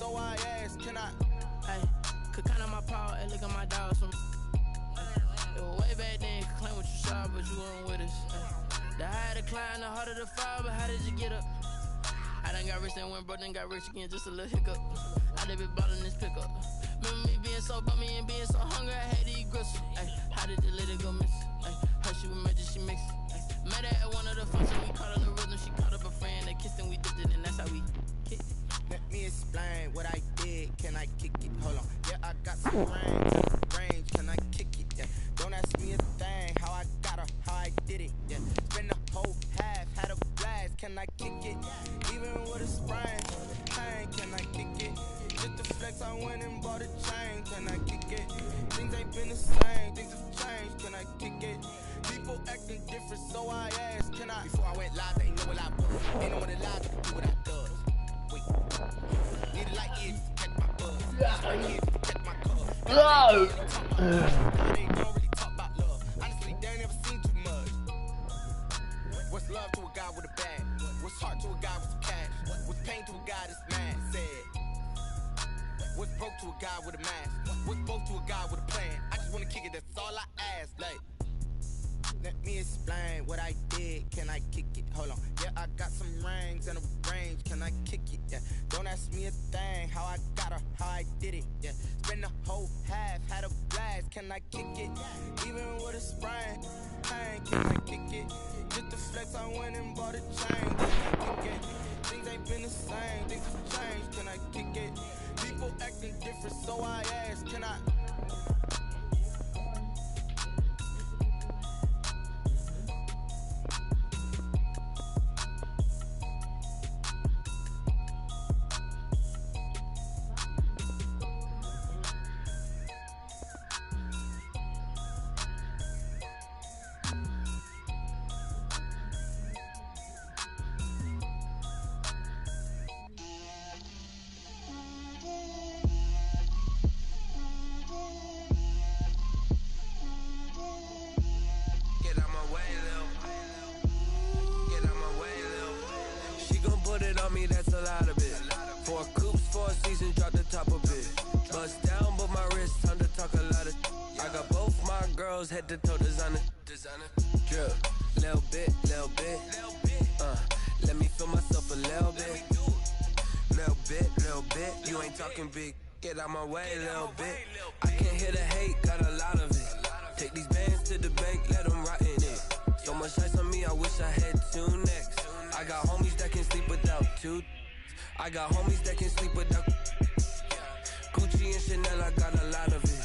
so I asked, can I? Hey, could count on my power, hey, look at my dogs. From it was way back then, could claim what you saw, but you weren't with us. The higher the climb, the harder the fall, but how did you get up? I done got rich and went broke, then got rich again, just a little hiccup. I done been ballin' this pickup. Remember me being so bummy and being so hungry, I had to eat gristle. Ay, how did the lady go miss? Ay, her she was magic, she mixed. Met her at one of the functions, we caught her the rhythm, she caught up a friend, they kissed and we dipped it, and that's how we kicked it. Let me explain what I did, can I kick it? Hold on, yeah, I got some range, can I kick it? Yeah, don't ask me a thing, how I got her, how I did it. Yeah, spend the whole half, had a blast, can I kick it? Even with a sprain, can I kick it? Just the flex, I went and bought a chain, can I kick it? Things ain't been the same, things have changed, can I kick it? People acting different, so I asked, can I? Before I went live, they know what I was. Ain't no one alive that can do what I does. Wait, need a light ears to catch my buzz. Straight ears to catch my cuz. No! They don't really talk about love. Honestly, they ain't never seen too much. What's love to a guy with a bag? What's heart to a guy with some cash? What's pain to a guy that's mad? Said. What's broke to a guy with a mask? What's broke to a guy with a plan? I just wanna kick it, that's all I ask. Like, let me explain what I did, can I kick it? Hold on, yeah, I got some rings and a range, can I kick it? Yeah, don't ask me a thing, how I got her, how I did it. Yeah, spend the whole half, had a blast, can I kick it? Even with a sprain, can I kick it? Just the flex, I went and bought a chain, can I kick it? Things ain't been the same, things have changed, can I kick it? People acting different, so I asked, can I? That's a lot of it. 4 coops, 4 seasons, drop the top a bit. Bust down, but my wrist, time to talk a lot of. I got both my girls head to toe designer. Drip, little bit. Let me feel myself a little bit. Little bit. You ain't talking big. Get out my way, little bit. I can't hear the hate, got a lot of it. Take these bands to the bank, let them rot in it. So much ice on me, I wish I had 2 necks. I got homies that can sleep without 2. I got homies that can sleep without Gucci and Chanel, I got a lot of it.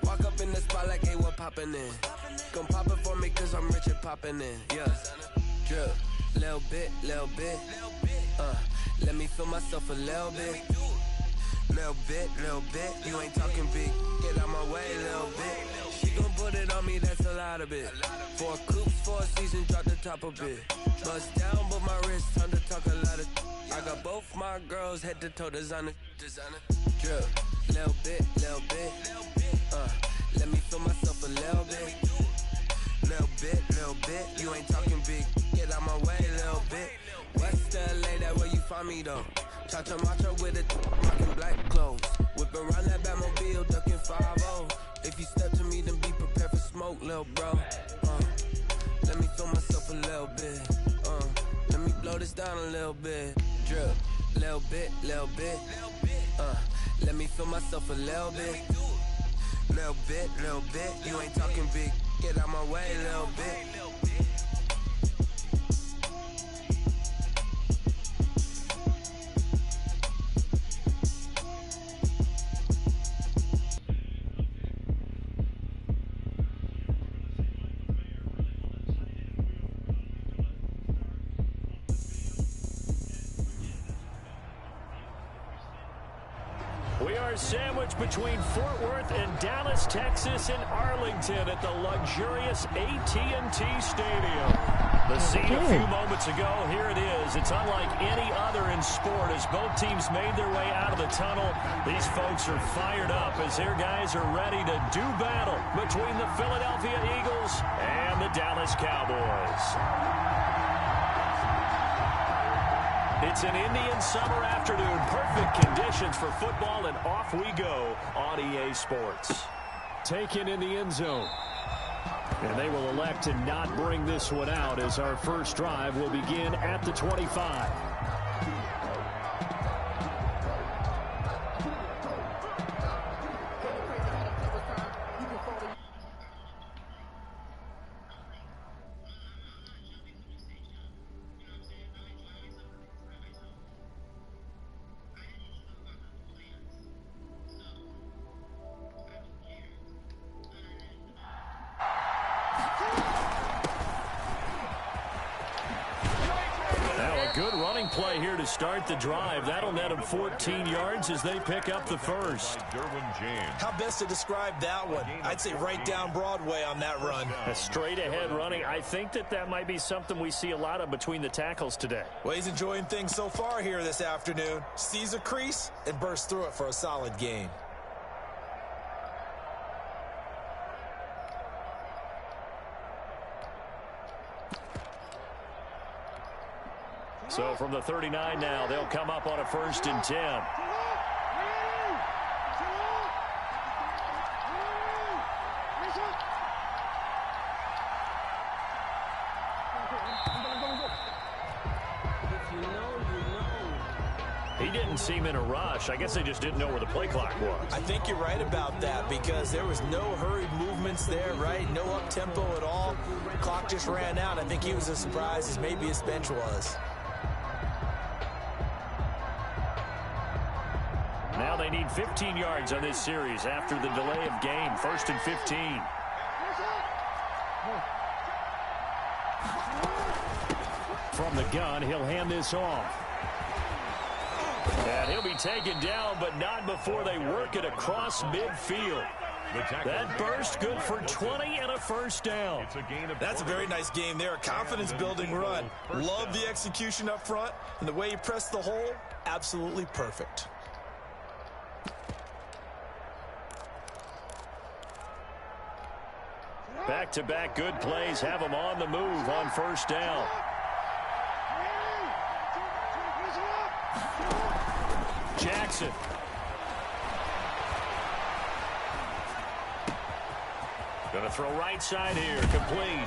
Walk up in the spot like, hey, what poppin' in? Gon' pop it for me cause I'm rich and poppin' in. Yeah, drip, little bit. Let me feel myself a little bit. Little bit. You ain't talking big. Get out my way, little bit. She gon' put it on me, that's a lot of it. 4 coops, 4 seasons, drop the top a bit. Bust down, but my wrist, time to talk a lot of. I got both my girls head to toe designer. Drip, little bit. Let me feel myself a little bit. Little bit. You ain't talking big. Get out my way, little bit. West LA, that where you find me though. Cha-cha macho with it, rockin' black clothes. Whip around that Batmobile, duckin' 5-0. If you step to me, then be prepared for smoke, lil' bro. Let me feel myself a little bit. Let me blow this down a little bit. Drip, little bit. Let me feel myself a little bit. Little bit. You ain't talking big. Get out my way, little bit. We are sandwiched between Fort Worth and Dallas, Texas, and Arlington at the luxurious AT&T Stadium. The scene a few moments ago, here it is. It's unlike any other in sport as both teams made their way out of the tunnel. These folks are fired up as their guys are ready to do battle between the Philadelphia Eagles and the Dallas Cowboys. It's an Indian summer afternoon. Perfect conditions for football, and off we go on EA Sports. Taken in the end zone. And they will elect to not bring this one out as our first drive will begin at the 25. Good running play here to start the drive. That'll net them 14 yards as they pick up the first. How best to describe that one? I'd say right down Broadway on that run. A straight-ahead running. I think that might be something we see a lot of between the tackles today. Well, he's enjoying things so far here this afternoon. Sees a crease and bursts through it for a solid gain. So from the 39 now, they'll come up on a 1st and 10. He didn't seem in a rush. I guess they just didn't know where the play clock was. I think you're right about that because there was no hurried movements there, right? No up-tempo at all. The clock just ran out. I think he was as surprised as maybe his bench was. Now they need 15 yards on this series after the delay of game. 1st and 15. From the gun, he'll hand this off. And he'll be taken down, but not before they work it across midfield. That burst good for 20 and a 1st down. That's a very nice game there. A confidence-building run. Love the execution up front, and the way he pressed the hole, absolutely perfect. Back-to-back good plays have them on the move on 1st down. Jackson. Going to throw right side here, complete.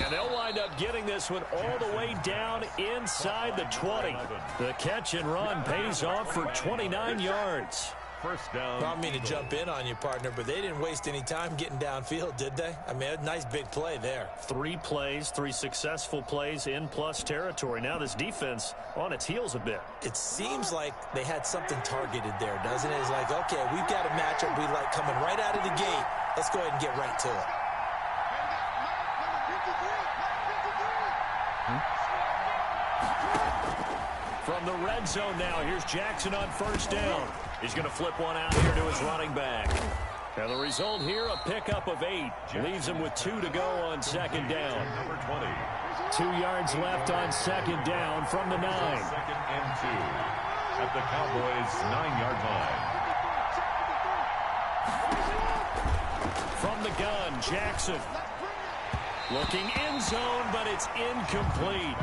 And they'll wind up getting this one all the way down inside the 20. The catch and run pays off for 29 yards. 1st down. I don't mean to jump in on you, partner, but they didn't waste any time getting downfield, did they? I mean, a nice big play there. 3 plays, 3 successful plays in plus territory. Now this defense on its heels a bit. It seems like they had something targeted there, doesn't it? It's like, okay, we've got a matchup we like coming right out of the gate. Let's go ahead and get right to it. From the red zone now, here's Jackson on 1st down. He's going to flip one out here to his running back. And the result here, a pickup of 8. Leaves him with 2 to go on 2nd down. Number 20. 2 yards left on 2nd down from the 9. 2nd and 2 at the Cowboys' 9-yard line. From the gun, Jackson. Looking end zone, but it's incomplete.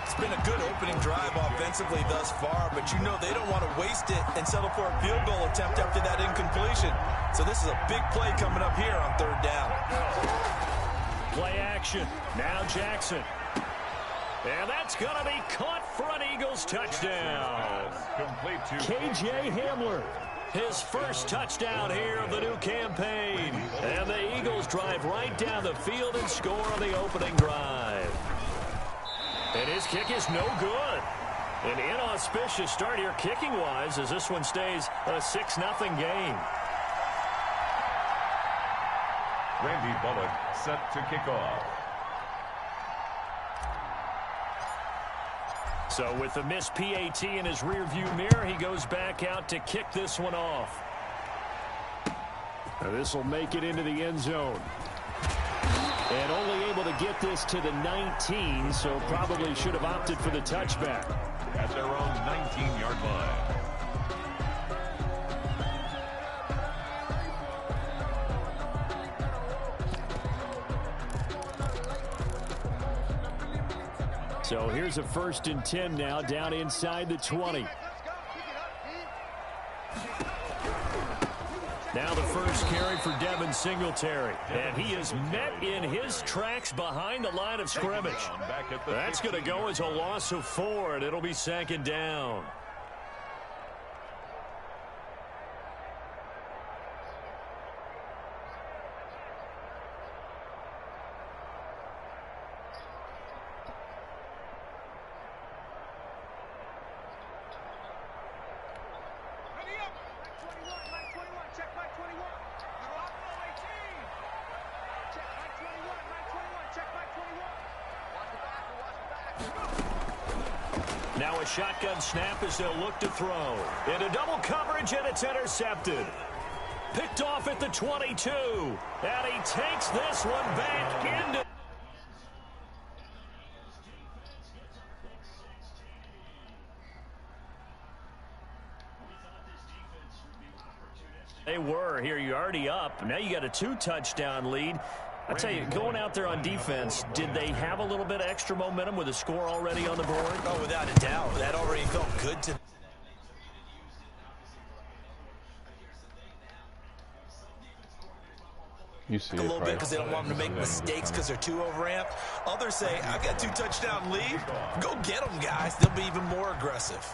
It's been a good opening drive offensively thus far, but you know they don't want to waste it and settle for a field goal attempt after that incompletion. So this is a big play coming up here on 3rd down. Play action. Now Jackson. And that's going to be caught for an Eagles touchdown. Complete to KJ Hamler. His first touchdown here of the new campaign. And the Eagles drive right down the field and score on the opening drive. And his kick is no good. An inauspicious start here kicking-wise as this one stays a 6-0 game. Randy Bullock set to kick off. So with the missed PAT in his rearview mirror, he goes back out to kick this one off. Now this will make it into the end zone. And only able to get this to the 19, so probably should have opted for the touchback. At their own 19-yard line. So here's a 1st and 10 now, down inside the 20. Now the first carry for Devin Singletary. And he is met in his tracks behind the line of scrimmage. That's going to go as a loss of 4, and it'll be 2nd down. Now a shotgun snap as they'll look to throw. Into double coverage, and it's intercepted. Picked off at the 22. And he takes this one back into... They were. Here you're already up. Now you got a 2-touchdown lead. I tell you, going out there on defense, did they have a little bit of extra momentum with a score already on the board? Oh, without a doubt. That already felt good to... You see a little it, right? bit because they don't want them to make mistakes because they're too overamped. Others say, I got 2-touchdown lead. Go get them, guys. They'll be even more aggressive.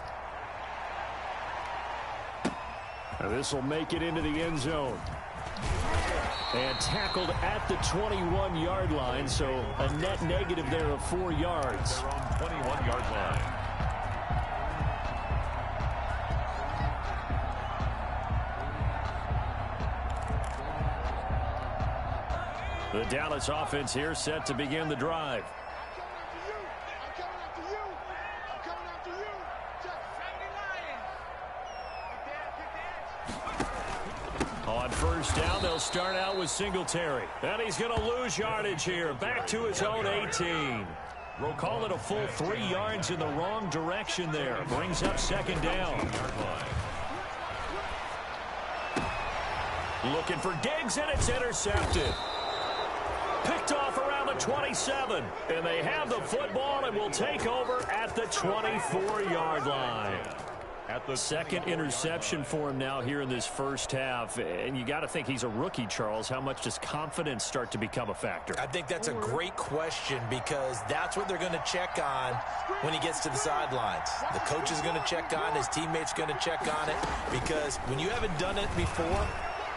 Now this will make it into the end zone. And tackled at the 21-yard line, so a net negative there of 4 yards. They're on 21-yard line. The Dallas offense here set to begin the drive. On first down, they'll start out with Singletary. And he's going to lose yardage here. Back to his own 18. We'll call it a full 3 yards in the wrong direction there. Brings up 2nd down. Looking for Diggs, and it's intercepted. Picked off around the 27. And they have the football and will take over at the 24-yard line. At the 2nd interception for him now here in this first half. And you got to think he's a rookie, Charles. How much does confidence start to become a factor? I think that's a great question because that's what they're going to check on when he gets to the sidelines. The coach is going to check on, his teammates going to check on it, because when you haven't done it before,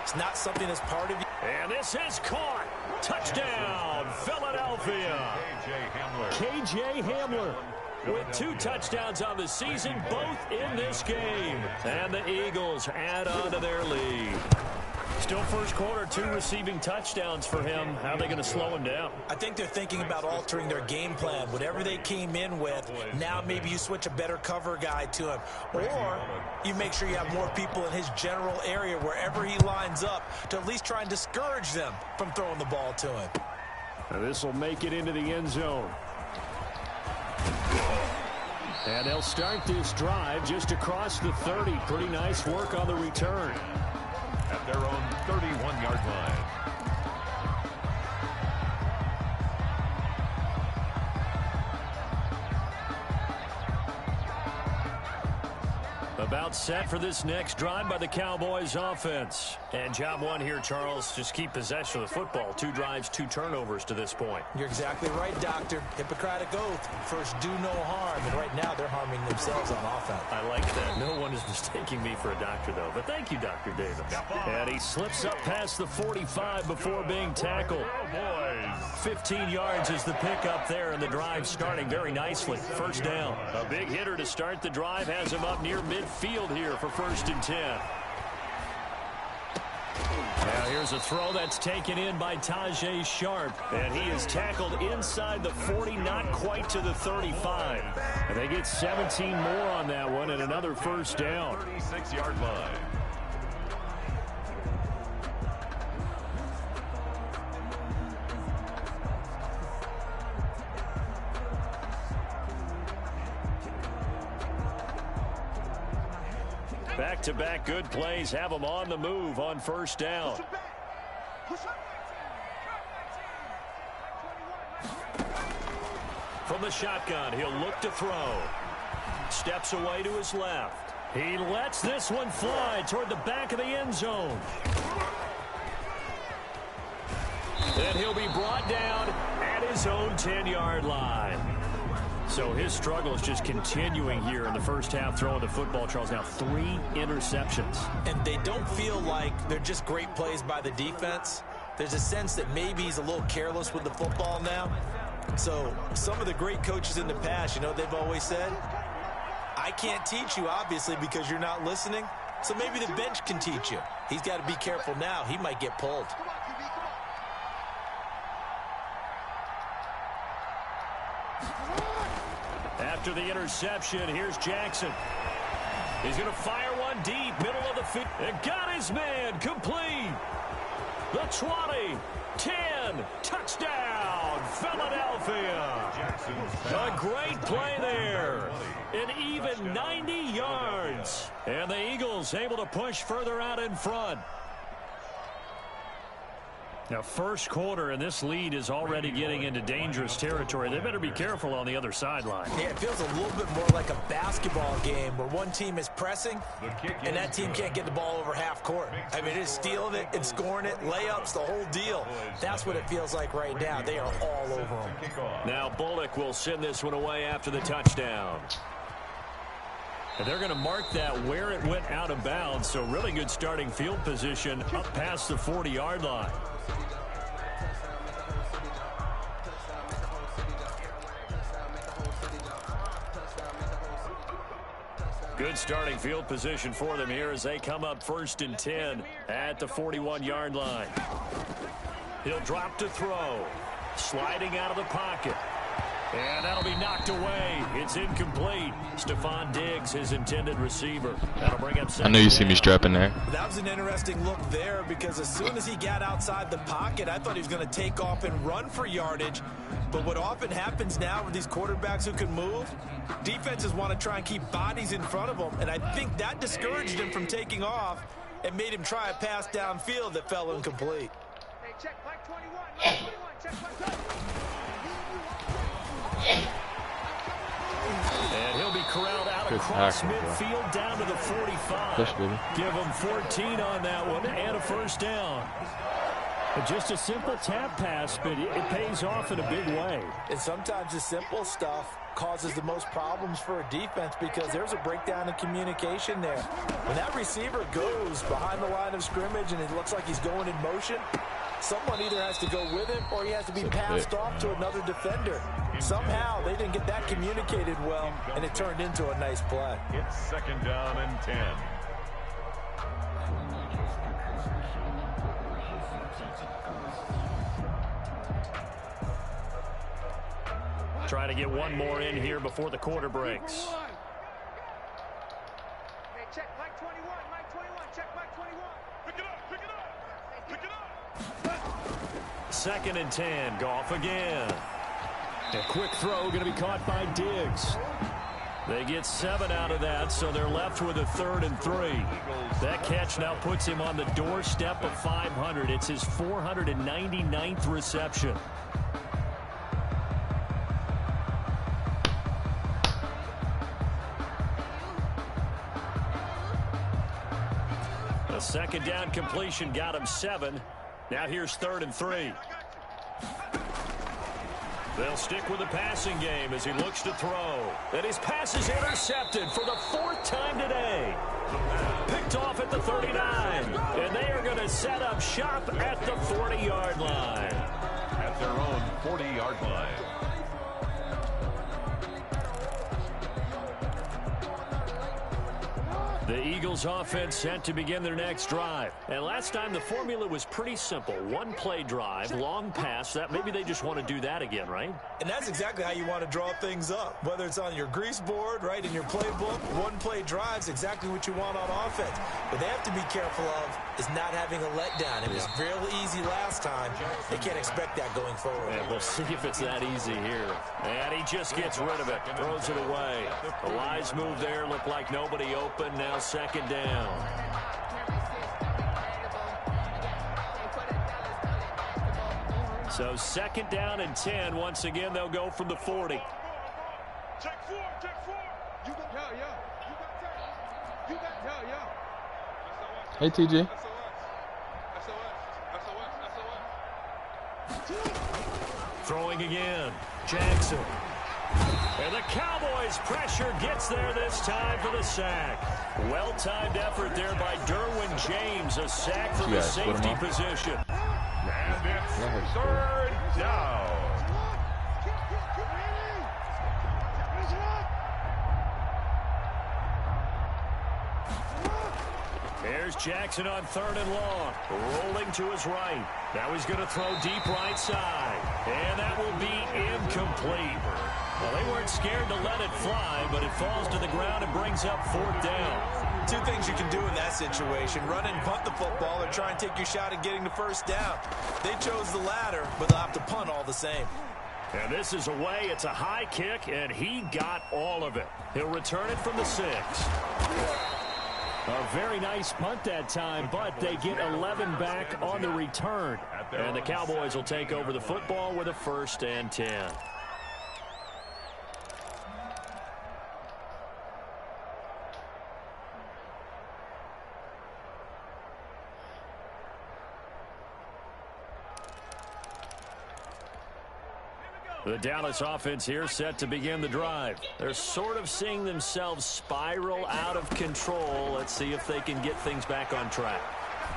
it's not something that's part of you. And this is caught. Touchdown, Philadelphia. KJ Hamler. With 2 touchdowns on the season, both in this game. And the Eagles add on to their lead. Still first quarter, 2 receiving touchdowns for him. How are they going to slow him down? I think they're thinking about altering their game plan. Whatever they came in with, now maybe you switch a better cover guy to him. Or you make sure you have more people in his general area wherever he lines up to at least try and discourage them from throwing the ball to him. And this will make it into the end zone. And they'll start this drive just across the 30. Pretty nice work on the return. At their own 31-yard line. About set for this next drive by the Cowboys offense. And job one here, Charles, just keep possession of the football. 2 drives, 2 turnovers to this point. You're exactly right, Doctor. Hippocratic oath. First, do no harm. And right now, they're harming themselves on offense. I like that. No one is mistaking me for a doctor, though. But thank you, Dr. Davis. And he slips up past the 45 before being tackled. 15 yards is the pickup there, and the drive starting very nicely. First down. A big hitter to start the drive has him up near midfield here for 1st and 10. Now here's a throw that's taken in by Tajay Sharp. And he is tackled inside the 40, not quite to the 35. And they get 17 more on that one and another first down. 36-yard line. Back-to-back good plays have them on the move on first down. From From the shotgun, he'll look to throw. Steps away to his left. He lets this one fly toward the back of the end zone. And he'll be brought down at his own 10-yard line. So his struggle is just continuing here in the first half, throwing the football. Charles, now 3 interceptions. And they don't feel like they're just great plays by the defense. There's a sense that maybe he's a little careless with the football now. So some of the great coaches in the past, you know what they've always said? I can't teach you, obviously, because you're not listening. So maybe the bench can teach you. He's got to be careful now. He might get pulled. After the interception, here's Jackson. He's going to fire one deep, middle of the field. And got his man, complete. The 20, 10, touchdown, Philadelphia. A great play there. An even 90 yards. And the Eagles able to push further out in front. Now, first quarter, and this lead is already getting into dangerous territory. They better be careful on the other sideline. Yeah, it feels a little bit more like a basketball game where one team is pressing and that team can't get the ball over half court. I mean, it's stealing it and scoring it, layups, the whole deal. That's what it feels like right now. They are all over them. Now, Bullock will send this one away after the touchdown. And they're going to mark that where it went out of bounds, so really good starting field position up past the 40-yard line. Good starting field position for them here as they come up 1st and 10 at the 41-yard line. He'll drop to throw. Sliding out of the pocket. And that'll be knocked away. It's incomplete. Stephon Diggs, his intended receiver. That'll bring up 2nd. I know you see me strapping there. That was an interesting look there because as soon as he got outside the pocket, I thought he was going to take off and run for yardage. But what often happens now with these quarterbacks who can move, defenses want to try and keep bodies in front of them. And I think that discouraged him from taking off and made him try a pass downfield that fell incomplete. Hey, check Mike 21. Mike 21. Check Mike 21. And he'll be corralled out across midfield down to the 45. Give him 14 on that one and a first down. Just a simple tap pass, but it pays off in a big way. And sometimes the simple stuff causes the most problems for a defense because there's a breakdown in communication there. When that receiver goes behind the line of scrimmage and it looks like he's going in motion, someone either has to go with him or he has to be passed off to another defender. Somehow they didn't get that communicated well, and it turned into a nice play. It's 2nd down and 10. Trying to get one more in here before the quarter breaks. Hey, check Mike 21. Mike 21. Check Mike 21. Pick it up. Pick it up. Pick it up. 2nd and 10. Goff again. A quick throw going to be caught by Diggs. They get 7 out of that, so they're left with a 3rd and 3. That catch now puts him on the doorstep of 500. It's his 499th reception. A 2nd down completion got him 7. Now here's 3rd and 3. They'll stick with the passing game as he looks to throw. And his pass is intercepted for the 4th time today. Picked off at the 39. And they are going to set up shop at the 40-yard line. At their own 40-yard line. The Eagles offense set to begin their next drive. And last time the formula was pretty simple. One play drive, long pass. That maybe they just want to do that again, right? And that's exactly how you want to draw things up. Whether it's on your grease board, right, in your playbook, one play drive's exactly what you want on offense. What they have to be careful of is not having a letdown. It was real easy last time. They can't expect that going forward. And we'll see if it's that easy here. And he just gets rid of it. Throws it away. A wise move there. Looked like nobody open. Now 2nd down. So 2nd down and 10. Once again, they'll go from the 40. Check four. You got Hey, TJ. Throwing again. Jackson. And the Cowboys' pressure gets there this time for the sack. Well-timed effort there by Derwin James. A sack from the safety position. And it's third down. There's Jackson on 3rd and long. Rolling to his right. Now he's going to throw deep right side. And that will be incomplete. Well, they weren't scared to let it fly, but it falls to the ground and brings up 4th down. Two things you can do in that situation: run and punt the football, or try and take your shot at getting the first down. They chose the latter, but they'll have to punt all the same. And this is away. It's a high kick, and he got all of it. He'll return it from the 6. A very nice punt that time, but they get 11 back on the return. And the Cowboys will take over the football with a 1st and 10. The Dallas offense here set to begin the drive. They're sort of seeing themselves spiral out of control. Let's see if they can get things back on track.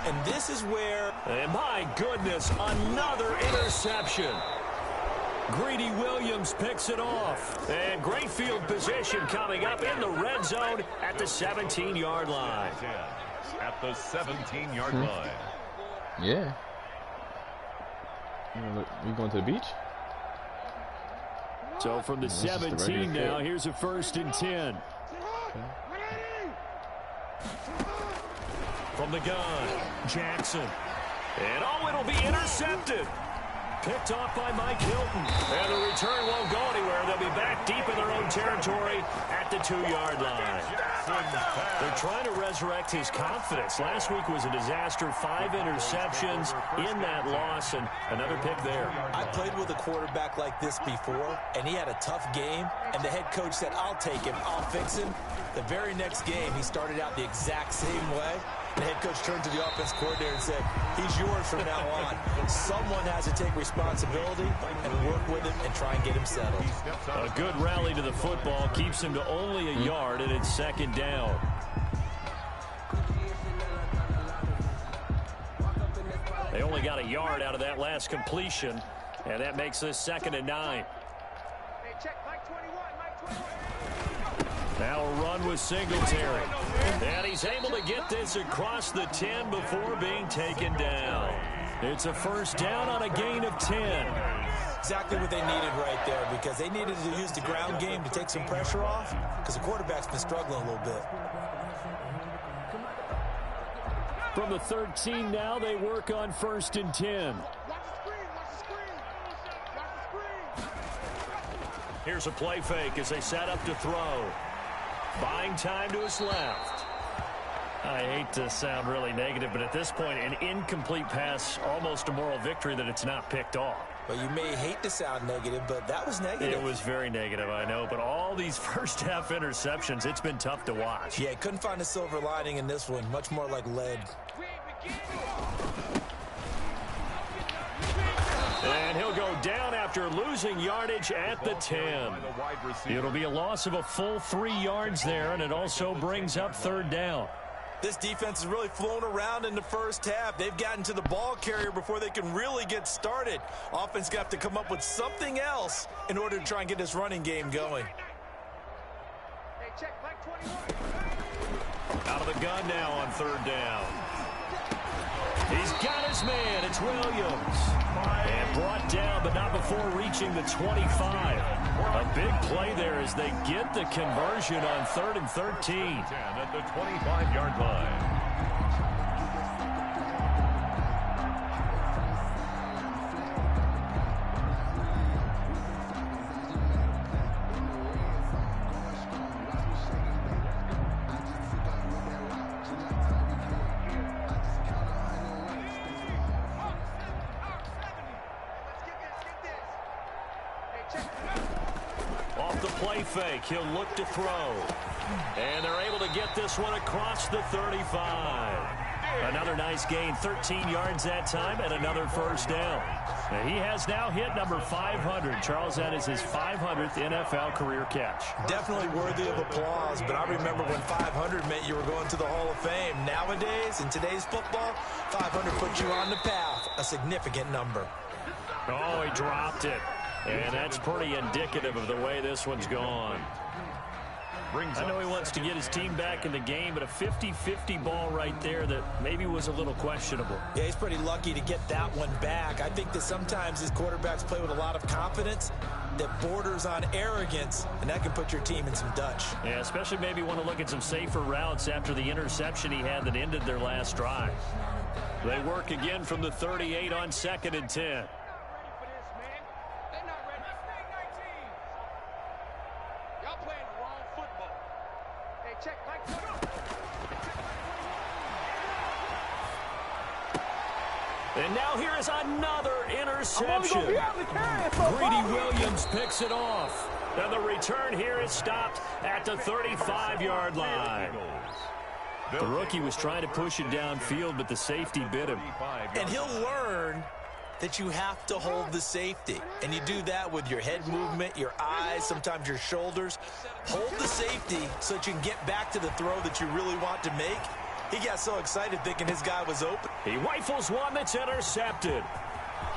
And this is where... And my goodness, another interception. Greedy Williams picks it off. And great field position coming up in the red zone at the 17-yard line. At the 17-yard line. Yeah. You going to the beach? So from the 17 now, here's a 1st and 10. Okay. From the gun, Jackson. And it'll be intercepted. Picked off by Mike Hilton. And the return won't go anywhere. They'll be back deep in their own territory at the 2-yard line. They're trying to resurrect his confidence. Last week was a disaster. 5 interceptions in that loss, and another pick there. I played with a quarterback like this before, and he had a tough game, and the head coach said, "I'll take him, I'll fix him." The very next game, he started out the exact same way. The head coach turned to the offense coordinator and said, "He's yours from now on." Someone has to take responsibility and work with him and try and get him settled. A good rally to the football keeps him to only a yard, and it's 2nd down. They only got a yard out of that last completion, and that makes this 2nd and 9. Now a run with Singletary. And he's able to get this across the 10 before being taken down. It's a 1st down on a gain of 10. Exactly what they needed right there, because they needed to use the ground game to take some pressure off, because the quarterback's been struggling a little bit. From the 13 now, they work on 1st and 10. Here's a play fake as they set up to throw. Buying time to his left. I hate to sound really negative, but at this point, an incomplete pass, almost a moral victory that it's not picked off. Well, you may hate to sound negative, but that was negative. It was very negative, I know, but all these first-half interceptions, it's been tough to watch. Yeah, couldn't find a silver lining in this one. Much more like lead. And he'll go down after losing yardage at the 10. It'll be a loss of a full 3 yards there, and it also brings up 3rd down. This defense has really flown around in the first half. They've gotten to the ball carrier before they can really get started. Offense got to come up with something else in order to try and get this running game going. Out of the gun now on 3rd down. He's got his man. It's Williams. And brought down, but not before reaching the 25. A big play there as they get the conversion on 3rd and 13. At the 25-yard line. play fake. He'll look to throw. And they're able to get this one across the 35. Another nice gain, 13 yards that time, and another first down. And he has now hit number 500. Charles, that is his 500th NFL career catch. Definitely worthy of applause, but I remember when 500 meant you were going to the Hall of Fame. Nowadays, in today's football, 500 puts you on the path, a significant number. Oh, he dropped it. And that's pretty indicative of the way this one's gone. I know he wants to get his team back in the game, but a 50-50 ball right there that maybe was a little questionable. Yeah, he's pretty lucky to get that one back. I think that sometimes his quarterbacks play with a lot of confidence that borders on arrogance, and that can put your team in some Dutch. Yeah, especially maybe want to look at some safer routes after the interception he had that ended their last drive. They work again from the 38 on 2nd and 10. And now here is another interception. Greedy Williams picks it off. And the return here is stopped at the 35-yard line. The rookie was trying to push it downfield, but the safety bit him. And he'll learn that you have to hold the safety. And you do that with your head movement, your eyes, sometimes your shoulders. Hold the safety so that you can get back to the throw that you really want to make. He got so excited thinking his guy was open. He rifles one that's intercepted.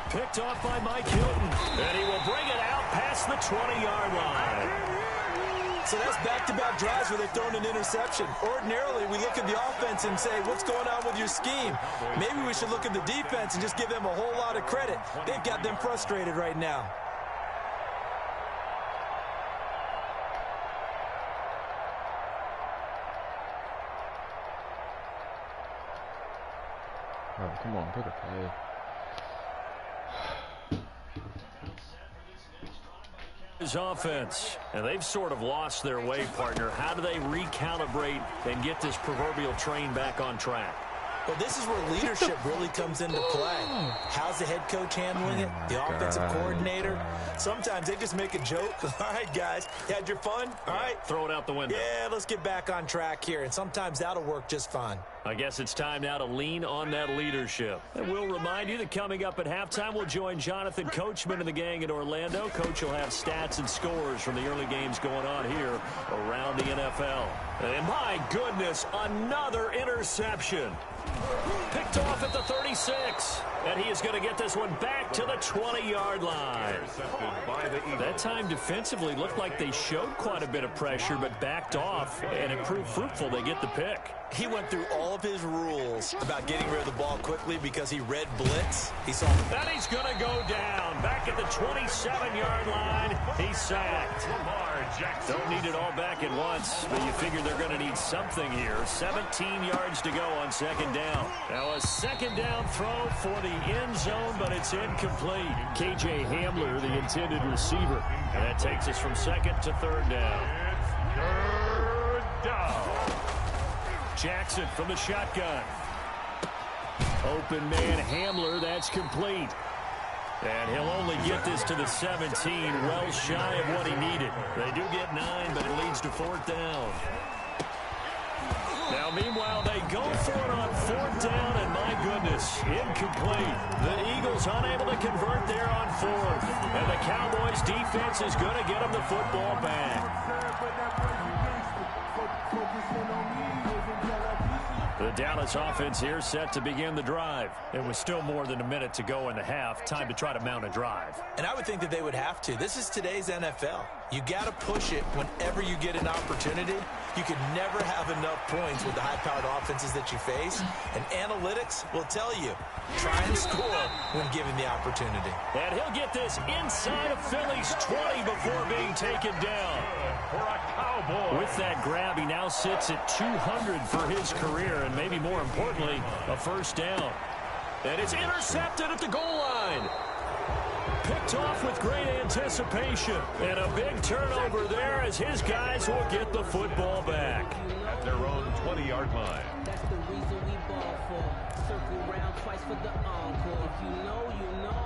Picked off by Mike Hilton. And he will bring it out past the 20-yard line. So that's back-to-back drives where they've thrown an interception. Ordinarily, we look at the offense and say, what's going on with your scheme? Maybe we should look at the defense and just give them a whole lot of credit. They've got them frustrated right now. Oh, come on, pick a play. His offense, and they've sort of lost their way, partner. How do they recalibrate and get this proverbial train back on track? Well, this is where leadership really comes into play. How's the head coach handling it? The offensive coordinator? Sometimes they just make a joke. All right, guys, you had your fun? All right. Throw it out the window. Yeah, let's get back on track here. And sometimes that'll work just fine. I guess it's time now to lean on that leadership. And we'll remind you that coming up at halftime, we'll join Jonathan Coachman and the gang in Orlando. Coach will have stats and scores from the early games going on here around the NFL. And my goodness, another interception. Picked off at the 36. And he is going to get this one back to the 20-yard line. That time defensively looked like they showed quite a bit of pressure, but backed off, and it proved fruitful. They get the pick. He went through all of his rules about getting rid of the ball quickly because he read blitz. He saw. Then he's going to go down. Back at the 27-yard line, he's sacked. Don't need it all back at once, but you figure they're going to need something here. 17 yards to go on 2nd down. Now a 2nd down throw for the end zone, but it's incomplete. KJ Hamler, the intended receiver. And that takes us from 2nd to 3rd down. It's 3rd down. Jackson from the shotgun. Open man Hamler, that's complete. And he'll only get this to the 17, well shy of what he needed. They do get 9, but it leads to 4th down. Now, meanwhile, they go for it on 4th down, and my goodness, incomplete. The Eagles unable to convert there on 4th. And the Cowboys defense is going to get them the football back. The Dallas offense here set to begin the drive. It was still more than a minute to go in the half. Time to try to mount a drive. And I would think that they would have to. This is today's NFL. You got to push it whenever you get an opportunity. You can never have enough points with the high-powered offenses that you face. And analytics will tell you, try and score when given the opportunity. And he'll get this inside of Philly's 20 before being taken down. For a Cowboy. With that grab, he now sits at 200 for his career, and maybe more importantly, a 1st down. And it's intercepted at the goal line. Picked off with great anticipation. And a big turnover there as his guys will get the football back. At their own 20-yard line. That's the reason we ball for. Circle round twice for the encore. If you know, you know.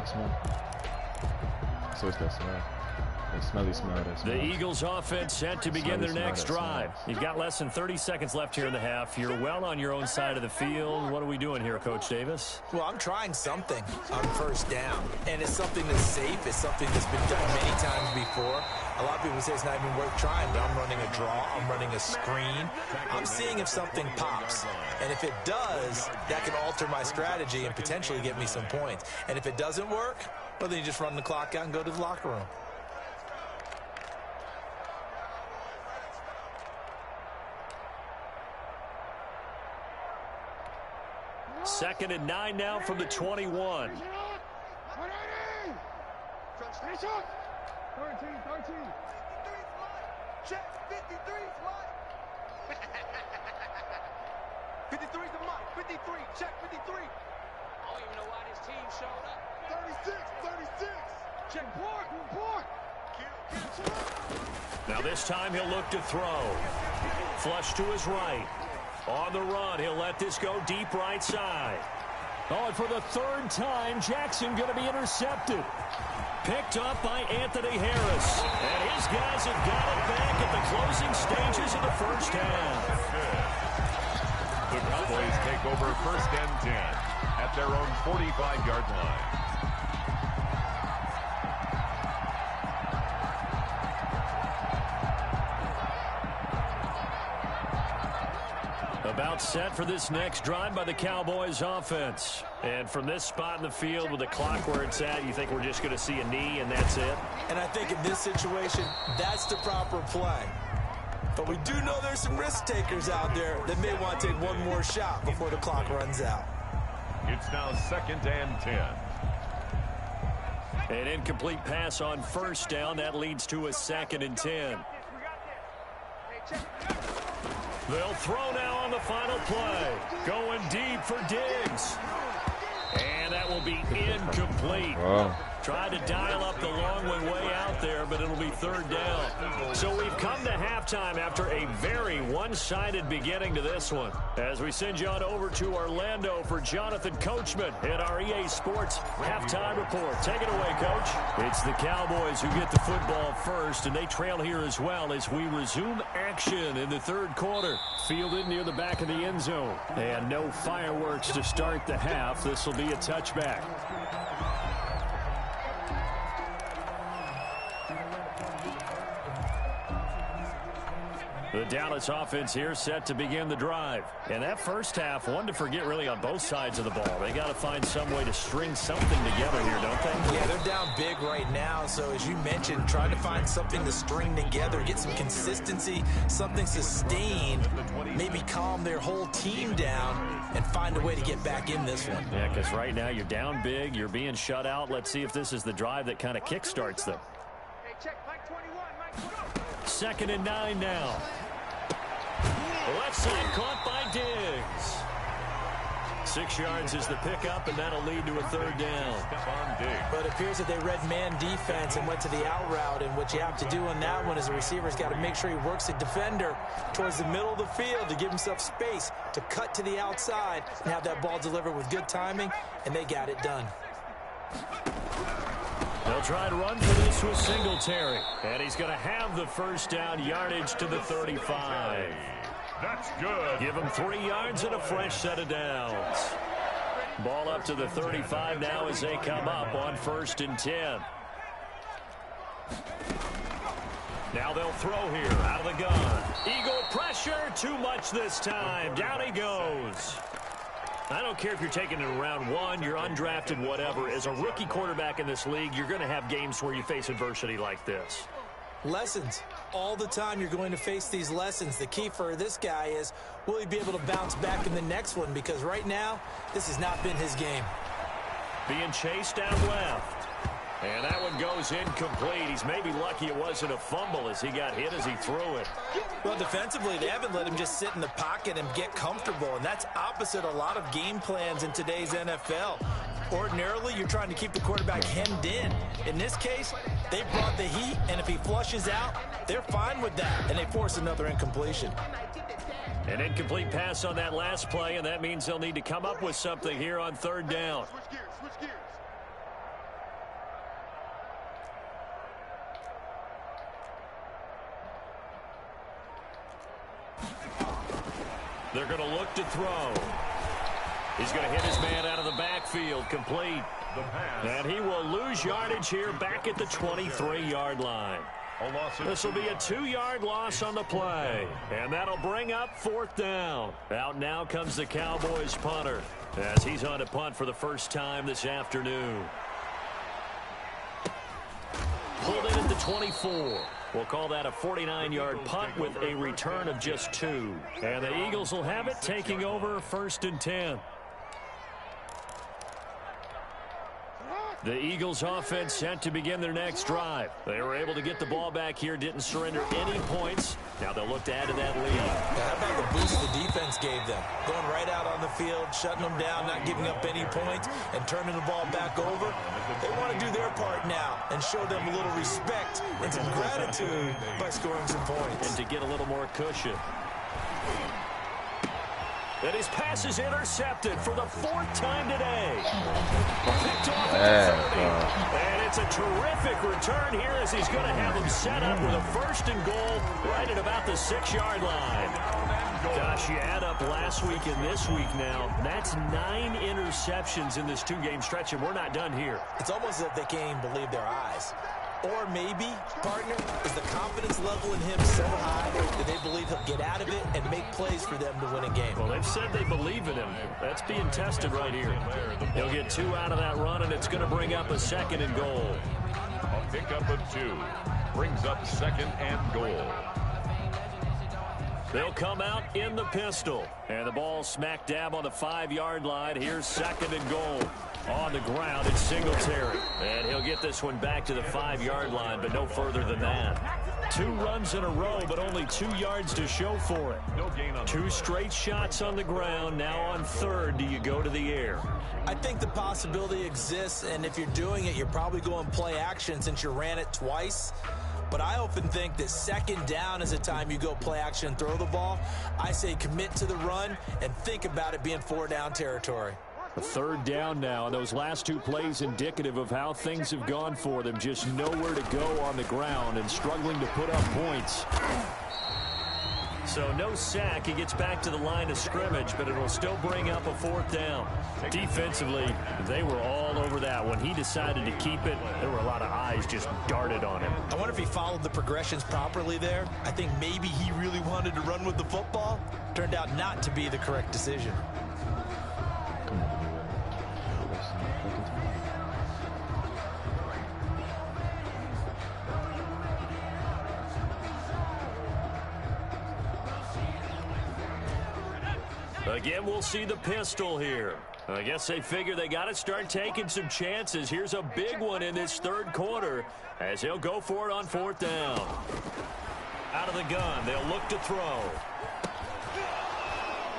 smell. So it's that smell. That smelly smell. That smell. The Eagles offense set to begin their next drive. You've got less than 30 seconds left here in the half. You're well on your own side of the field. What are we doing here, Coach Davis? Well, I'm trying something on first down, and it's something that's safe. It's something that's been done many times before. A lot of people say it's not even worth trying, but I'm running a draw. I'm running a screen. I'm seeing if something pops, and if it does, that can alter my strategy and potentially get me some points. And if it doesn't work, well, then you just run the clock out and go to the locker room. Second and 9 now from the 21. 13. Check 53 slot. 53's the mark. 53. Check 53. I don't even know why this team showed up. 36. Check Borg. Now this time he'll look to throw. Flush to his right. On the run, he'll let this go deep right side. Oh, and for the third time, Jackson going to be intercepted. Picked up by Anthony Harris. And his guys have got it back at the closing stages of the first half. The Cowboys take over first and 10 at their own 45-yard line. About set for this next drive by the Cowboys offense. And from this spot in the field with the clock where it's at, you think we're just going to see a knee and that's it? And I think in this situation, that's the proper play. But we do know there's some risk takers out there that may want to take one more shot before the clock runs out. It's now second and 10. An incomplete pass on first down. That leads to a second and 10. They'll throw now on the final play. Going deep for Diggs. And that will be incomplete. Wow. Tried to dial up the long one way out there, but it'll be third down. So we've come to halftime after a very one-sided beginning to this one. As we send you on over to Orlando for Jonathan Coachman at our EA Sports Halftime Report. Take it away, Coach. It's the Cowboys who get the football first, and they trail here as well as we resume action in the third quarter. Fielded near the back of the end zone. And no fireworks to start the half. This will be a touchback. The Dallas offense here set to begin the drive. And that first half, one to forget really on both sides of the ball. They got to find some way to string something together here, don't they? Yeah, they're down big right now. So as you mentioned, trying to find something to string together, get some consistency, something sustained, maybe calm their whole team down and find a way to get back in this one. Yeah, because right now you're down big, you're being shut out. Let's see if this is the drive that kind of kickstarts them. Hey, check Mike 21. Second and 9 now. Left side caught by Diggs. 6 yards is the pickup, and that'll lead to a third down. But it appears that they read man defense and went to the out route, and what you have to do on that one is the receiver's got to make sure he works the defender towards the middle of the field to give himself space to cut to the outside and have that ball delivered with good timing, and they got it done. They'll try to run for this with Singletary. And he's going to have the first down, yardage to the 35. That's good. Give him 3 yards and a fresh set of downs. Ball up to the 35 now as they come up on first and 10. Now they'll throw here out of the gun. Eagle pressure, too much this time. Down he goes. I don't care if you're taking it in round 1, you're undrafted, whatever. As a rookie quarterback in this league, you're going to have games where you face adversity like this. Lessons. All the time you're going to face these lessons. The key for this guy is, will he be able to bounce back in the next one? Because right now, this has not been his game. Being chased down left. And that one goes incomplete. He's maybe lucky it wasn't a fumble as he got hit as he threw it. Well, defensively, they haven't let him just sit in the pocket and get comfortable, and that's opposite a lot of game plans in today's NFL. Ordinarily, you're trying to keep the quarterback hemmed in. In this case, they brought the heat, and if he flushes out, they're fine with that, and they force another incompletion. An incomplete pass on that last play, and that means they'll need to come up with something here on third down. Switch gears. They're going to look to throw. He's going to hit his man out of the backfield, complete. And he will lose yardage here back at the 23-yard line. This will be a 2-yard loss on the play. And that'll bring up 4th down. Out now comes the Cowboys punter as he's on to punt for the first time this afternoon. Pulled in at the 24. We'll call that a 49-yard punt with a return of just 2. And the Eagles will have it, taking over 1st and 10. The Eagles offense set to begin their next drive. They were able to get the ball back here, didn't surrender any points. Now they'll look to add to that lead. How about the boost the defense gave them? Going right out on the field, shutting them down, not giving up any points, and turning the ball back over. They want to do their part now and show them a little respect and some gratitude by scoring some points. And to get a little more cushion. And his pass is intercepted for the 4th time today. Picked off at the 30. And it's a terrific return here as he's going to have him set up with a 1st and goal right at about the 6-yard line. Gosh, you add up last week and this week now. That's 9 interceptions in this 2-game stretch, and we're not done here. It's almost as if they can't even believe their eyes. Or maybe, partner, is the confidence level in him so high that they believe he'll get out of it and make plays for them to win a game. Well, they've said they believe in him. That's being tested right here. He'll get 2 out of that run, and it's going to bring up a 2nd and goal. A pickup of 2 brings up 2nd and goal. They'll come out in the pistol. And the ball smack dab on the 5-yard line. Here's 2nd and goal. On the ground, it's Singletary. And he'll get this one back to the 5-yard line, but no further than that. 2 runs in a row, but only 2 yards to show for it. No gain on 2 straight shots on the ground. Now on 3rd, do you go to the air? I think the possibility exists, and if you're doing it, you're probably going play action since you ran it twice. But I often think that 2nd down is the time you go play action and throw the ball. I say commit to the run and think about it being 4-down territory. A 3rd down now, and those last 2 plays indicative of how things have gone for them. Just nowhere to go on the ground and struggling to put up points. So no sack. He gets back to the line of scrimmage, but it'll still bring up a 4th down. Defensively, they were all over that. When he decided to keep it, there were a lot of eyes just darted on him. I wonder if he followed the progressions properly there. I think maybe he really wanted to run with the football. Turned out not to be the correct decision. Again, we'll see the pistol here. I guess they figure they got to start taking some chances. Here's a big one in this 3rd quarter as he'll go for it on 4th down. Out of the gun, they'll look to throw.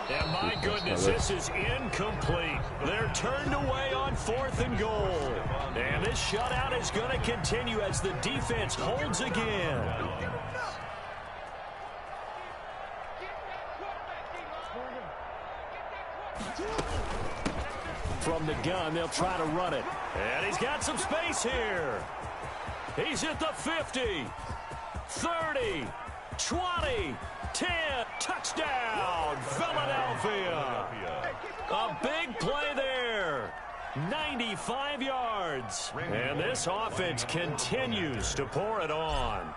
And my goodness, this is incomplete. They're turned away on 4th and goal. And this shutout is going to continue as the defense holds again. From the gun, they'll try to run it. And he's got some space here. He's at the 50, 30, 20, 10. Touchdown, Philadelphia. A big play there. 95 yards. And this offense continues to pour it on.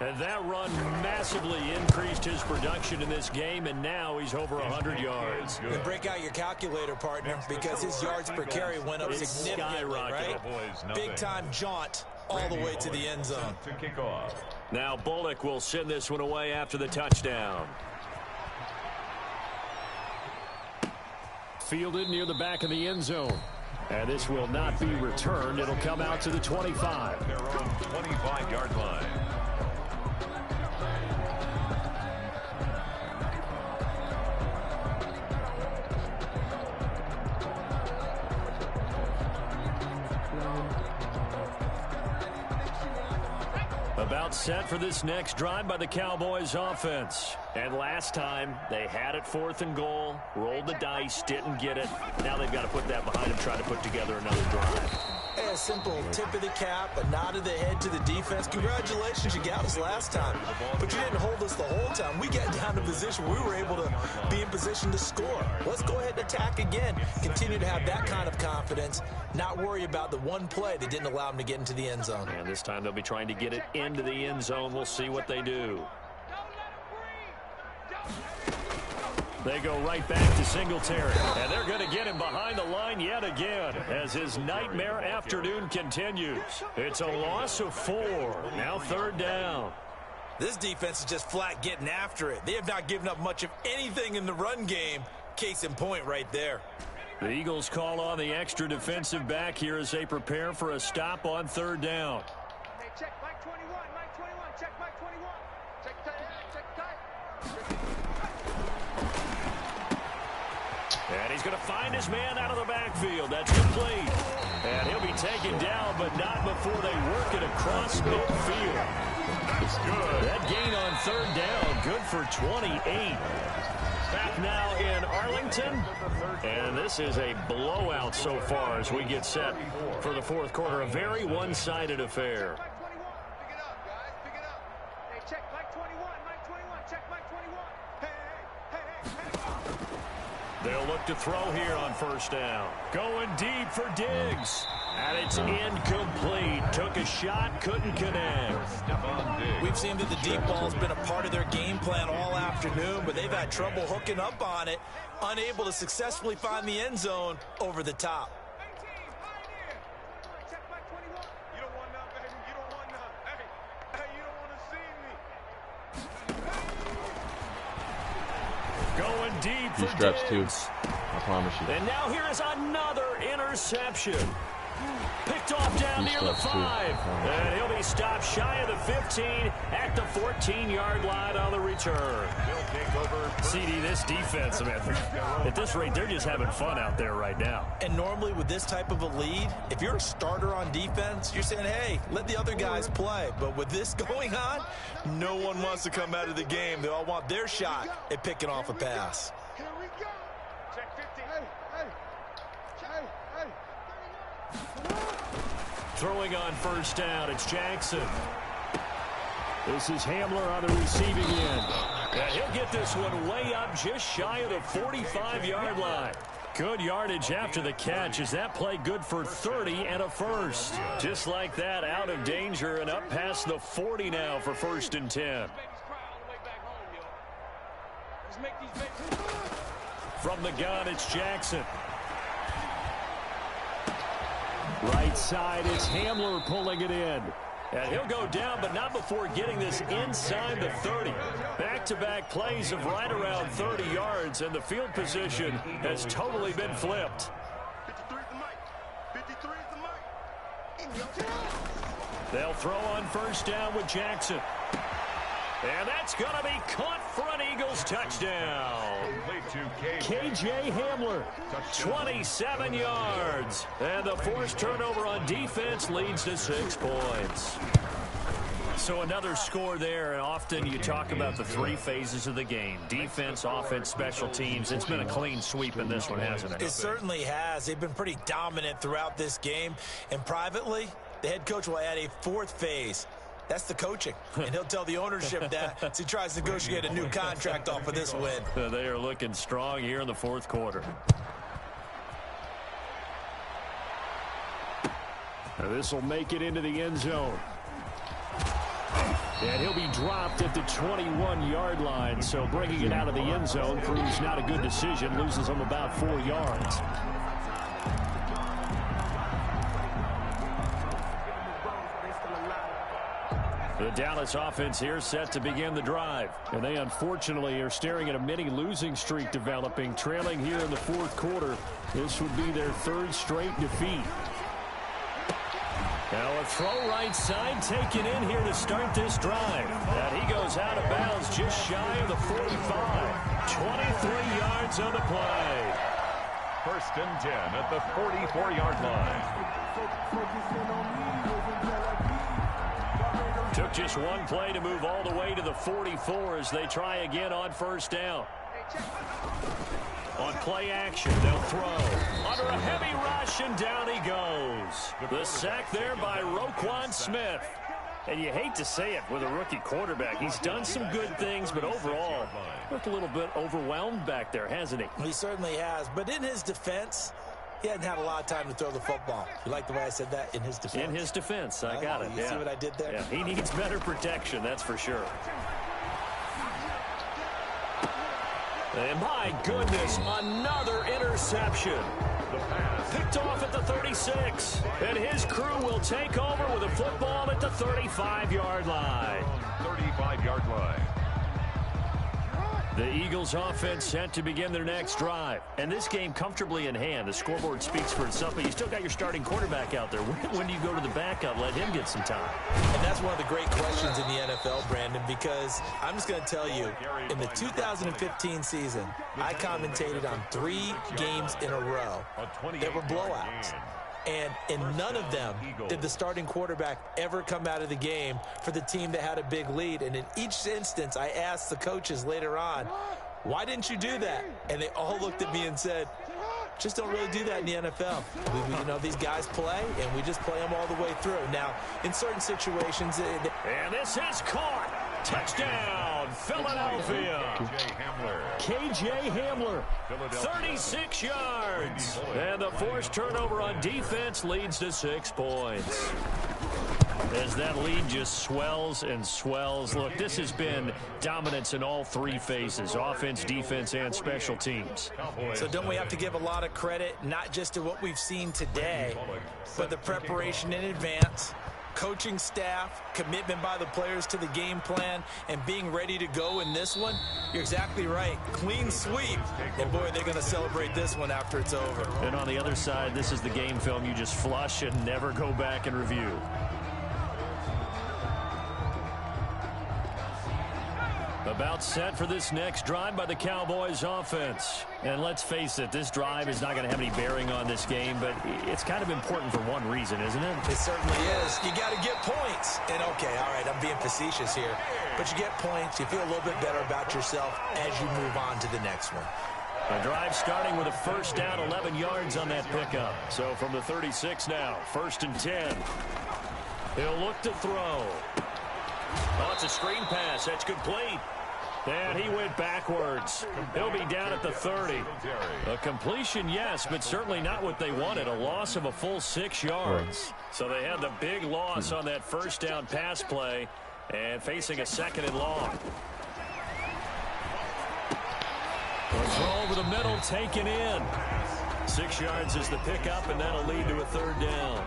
And that run massively increased his production in this game, and now he's over 100 yards. And break out your calculator, partner, because his yards per carry went up significantly, right? Big-time jaunt all the way to the end zone. To kick off. Now Bullock will send this one away after the touchdown. Fielded near the back of the end zone. And this will not be returned. It'll come out to the 25. Their own 25-yard line. About set for this next drive by the Cowboys offense. And last time, they had it 4th and goal, rolled the dice, didn't get it. Now they've got to put that behind them, try to put together another drive. Hey, a simple tip of the cap, a nod of the head to the defense. Congratulations, you got us last time, but you didn't hold us the whole time. We got down to position where we were able to be in position to score. Let's go ahead and attack again. Continue to have that kind of confidence, not worry about the one play that didn't allow them to get into the end zone. And this time they'll be trying to get it into the end zone. We'll see what they do. They go right back to Singletary, and they're going to get him behind the line yet again as his nightmare afternoon continues. It's a loss of 4. Now 3rd down. This defense is just flat getting after it. They have not given up much of anything in the run game. Case in point right there. The Eagles call on the extra defensive back here as they prepare for a stop on 3rd down. Hey, check Mike 21, Mike 21, check Mike 21. Check tight, check tight. And he's going to find his man out of the backfield. That's complete. And he'll be taken down, but not before they work it across midfield. That's good. That gain on 3rd down, good for 28. Back now in Arlington. And this is a blowout so far as we get set for the 4th quarter. A very one-sided affair. Mike 21, pick it up, guys, pick it up. Hey, check Mike 21, Mike 21, check Mike 21. Hey. They'll look to throw here on 1st down. Going deep for Diggs. And it's incomplete. Took a shot, couldn't connect. We've seen that the deep ball has been a part of their game plan all afternoon, but they've had trouble hooking up on it, unable to successfully find the end zone over the top. Check Mike 21. You don't want none, baby. You don't want none. Hey, you don't want to see me. Going deep He for straps too. Diggs. I promise you. And now here is another interception. Picked off down near the 5. And he'll be stopped shy of the 15 at the 14-yard line on the return. CD, this defense, man, at this rate, they're just having fun out there right now. And normally with this type of a lead, if you're a starter on defense, you're saying, hey, let the other guys play. But with this going on, no one wants to come out of the game. They all want their shot at picking off a pass. Here we go. Check 50. Hey. Throwing on 1st down, it's Jackson. This is Hamler on the receiving end. And he'll get this one way up just shy of the 45-yard line. Good yardage after the catch. Is that play good for 30 and a first? Just like that, out of danger and up past the 40 now for 1st and 10. From the gun, it's Jackson. Right side, it's Hamler pulling it in. And he'll go down, but not before getting this inside the 30. Back-to-back plays of right around 30 yards, and the field position has totally been flipped. 53 is the mic. 53 is the mic. They'll throw on 1st down with Jackson. And that's going to be caught for an Eagles touchdown. KJ Hamler, 27 yards. And the forced turnover on defense leads to 6 points. So another score there, and often you talk about the 3 phases of the game. Defense, offense, special teams. It's been a clean sweep in this one, hasn't it? It certainly has. They've been pretty dominant throughout this game. And privately, the head coach will add a 4th phase. That's the coaching. And he'll tell the ownership that as he tries to negotiate a new contract off of this win. They are looking strong here in the 4th quarter. This will make it into the end zone. And he'll be dropped at the 21-yard line. So bringing it out of the end zone proves not a good decision. Loses him about 4 yards. The Dallas offense here set to begin the drive. And they unfortunately are staring at a mini losing streak developing, trailing here in the 4th quarter. This would be their 3rd straight defeat. Now a throw right side taken in here to start this drive. And he goes out of bounds just shy of the 45. 23 yards on the play. 1st and 10 at the 44-yard line. Took just one play to move all the way to the 44 as they try again on 1st down. Hey, On play action, they'll throw. Under a heavy rush, and down he goes. The sack there by Roquan Smith. And you hate to say it with a rookie quarterback. He's done some good things, but overall, looked a little bit overwhelmed back there, hasn't he? He certainly has. But in his defense, he hadn't had a lot of time to throw the football. You like the way I said that? In his defense? In his defense. I got it. You see what I did there? Yeah, he needs better protection, that's for sure. And my goodness, another interception. Picked off at the 36. And his crew will take over with a football at the 35-yard line. 35-yard line. The Eagles offense set to begin their next drive. And this game comfortably in hand. The scoreboard speaks for itself, but you still got your starting quarterback out there. When do you go to the backup? Let him get some time. And that's one of the great questions in the NFL, Brandon, because I'm just going to tell you, in the 2015 season, I commentated on 3 games in a row. There were blowouts. And in none of them did the starting quarterback ever come out of the game for the team that had a big lead. And in each instance, I asked the coaches later on, why didn't you do that? And they all looked at me and said, just don't really do that in the NFL. You know, these guys play, and we just play them all the way through. Now, in certain situations... And this is caught. Touchdown, Philadelphia. KJ Hamler, 36 yards. And the forced turnover on defense leads to 6 points. As that lead just swells and swells. Look, this has been dominance in all 3 phases, offense, defense, and special teams. So don't we have to give a lot of credit, not just to what we've seen today, but the preparation in advance, coaching staff, commitment by the players to the game plan, and being ready to go in this one? You're exactly right. Clean sweep. And, boy, they're going to celebrate this one after it's over. And on the other side, this is the game film you just flush and never go back and review. About set for this next drive by the Cowboys offense. And let's face it, this drive is not going to have any bearing on this game, but it's kind of important for one reason, isn't it? It certainly is. You got to get points. And, okay, all right, I'm being facetious here. But you get points, you feel a little bit better about yourself as you move on to the next one. A drive starting with a first down, 11 yards on that pickup. So from the 36 now, 1st and 10. He'll look to throw. Oh, it's a screen pass. That's complete. And he went backwards. He'll be down at the 30. A completion, yes, but certainly not what they wanted. A loss of a full 6 yards. So they had the big loss on that first down pass play and facing a 2nd and long. A throw over the middle taken in. 6 yards is the pickup, and that'll lead to a 3rd down.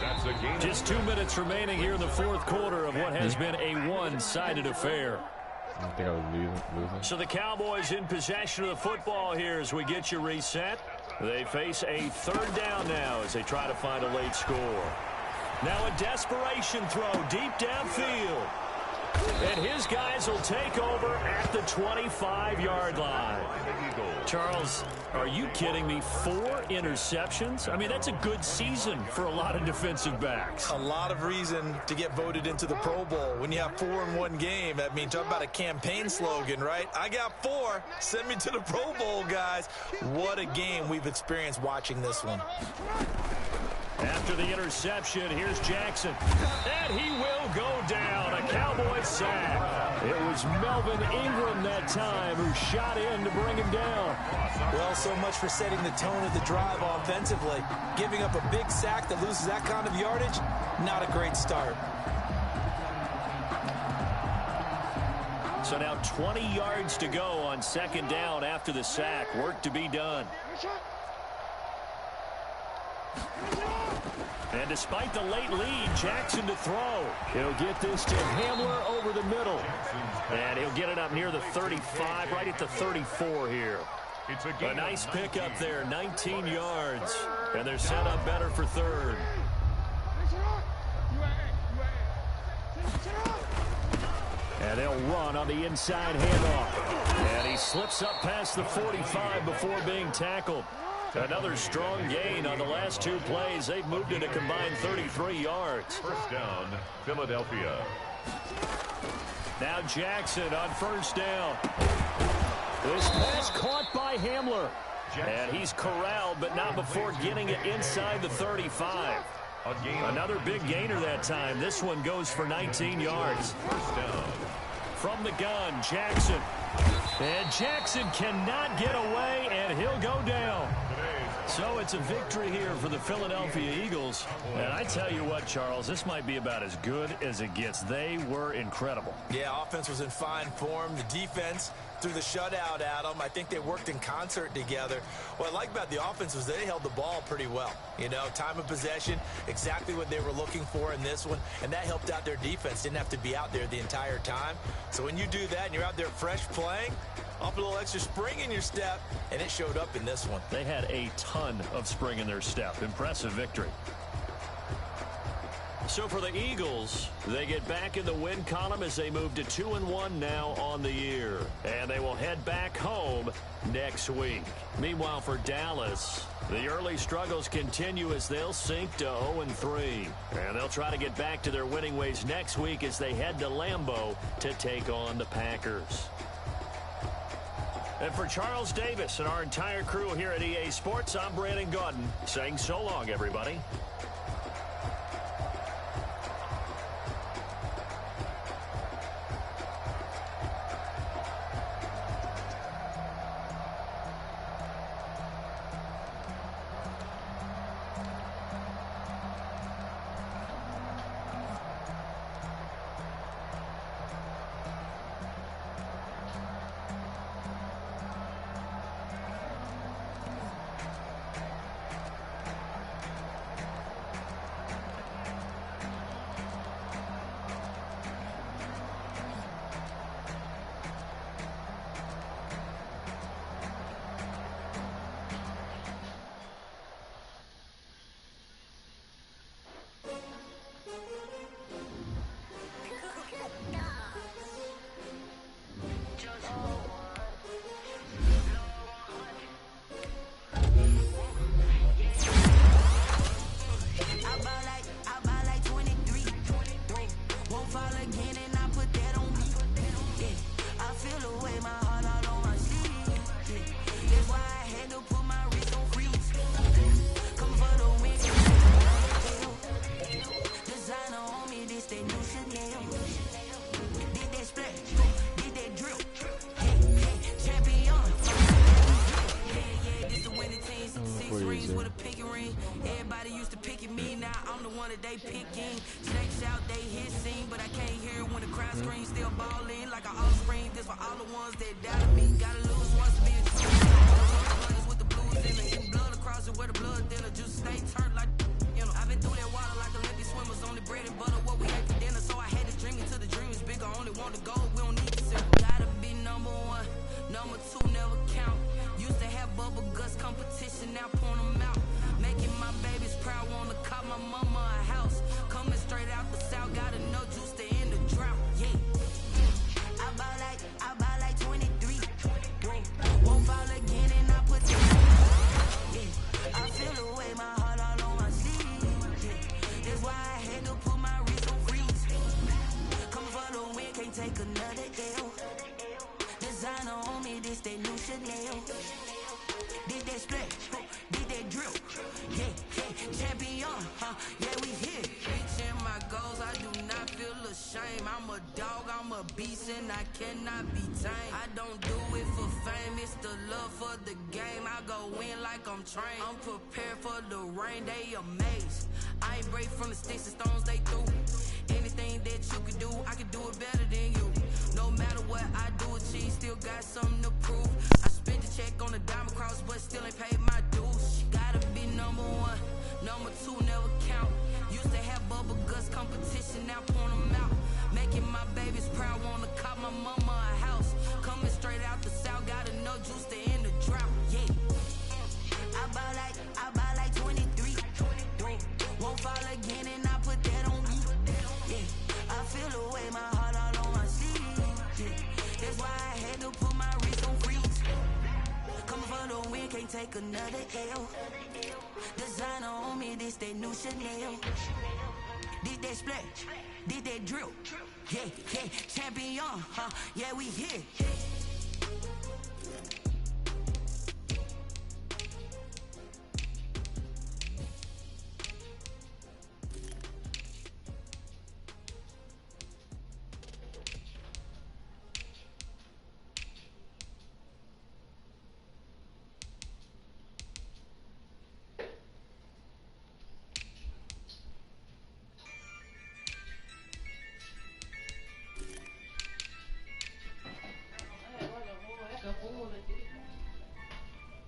That's a game. Just 2 minutes remaining here in the 4th quarter of what has been a one-sided affair. I think I was losing. So the Cowboys in possession of the football here as we get you reset. They face a 3rd down now as they try to find a late score. Now a desperation throw deep downfield. And his guys will take over at the 25-yard line. Charles, are you kidding me? 4 interceptions? I mean, that's a good season for a lot of defensive backs. A lot of reason to get voted into the Pro Bowl when you have 4 in one game. I mean, talk about a campaign slogan, right? I got 4. Send me to the Pro Bowl, guys. What a game we've experienced watching this one. After the interception, here's Jackson. And he will go down. A Cowboy sack. It was Melvin Ingram that time who shot in to bring him down. Well, so much for setting the tone of the drive offensively. Giving up a big sack that loses that kind of yardage, not a great start. So now 20 yards to go on 2nd down after the sack. Work to be done. And despite the late lead, Jackson to throw. He'll get this to Hamler over the middle. And he'll get it up near the 35, right at the 34 here. A nice pickup there, 19 yards. And they're set up better for 3rd. And they'll run on the inside handoff. And he slips up past the 45 before being tackled. Another strong gain on the last 2 plays. They've moved it a combined 33 yards. 1st down, Philadelphia. Now Jackson on 1st down. This pass caught by Hamler. And he's corralled, but not before getting it inside the 35. Another big gainer that time. This one goes for 19 yards. First down. From the gun, Jackson. And Jackson cannot get away, and he'll go down. So it's a victory here for the Philadelphia Eagles. And I tell you what, Charles, this might be about as good as it gets. They were incredible. Yeah, offense was in fine form. The defense threw the shutout at them. I think they worked in concert together. What I like about the offense was they held the ball pretty well. You know, time of possession, exactly what they were looking for in this one. And that helped out their defense. Didn't have to be out there the entire time. So when you do that and you're out there fresh playing, up a little extra spring in your step, and it showed up in this one. They had a ton of spring in their step. Impressive victory. So for the Eagles, they get back in the win column as they move to 2-1 now on the year. And they will head back home next week. Meanwhile, for Dallas, the early struggles continue as they'll sink to 0-3. And they'll try to get back to their winning ways next week as they head to Lambeau to take on the Packers. And for Charles Davis and our entire crew here at EA Sports, I'm Brandon Gaudin saying so long, everybody. I'm prepared for the rain, they amazed. I ain't break from the sticks and stones they threw. Anything that you can do, I can do it better than you. No matter what I do, achieve, still got something to prove. I spent the check on the diamond cross, but still ain't paid my dues. Gotta be number one, number two never count. Used to have bubble guts competition, now point them out. Making my babies proud, wanna cop my mama a house. Coming straight out the south, got enough juice to end the drought, yeah. I buy like 23. Won't fall again and I put that on me. Yeah, I feel the way, my heart all on my sleeve. Yeah, that's why I had to put my wrist on freeze. Coming for the win, can't take another L. Designer on me, this that new Chanel. Did that splash, did that drill. Yeah, champion, yeah, we here.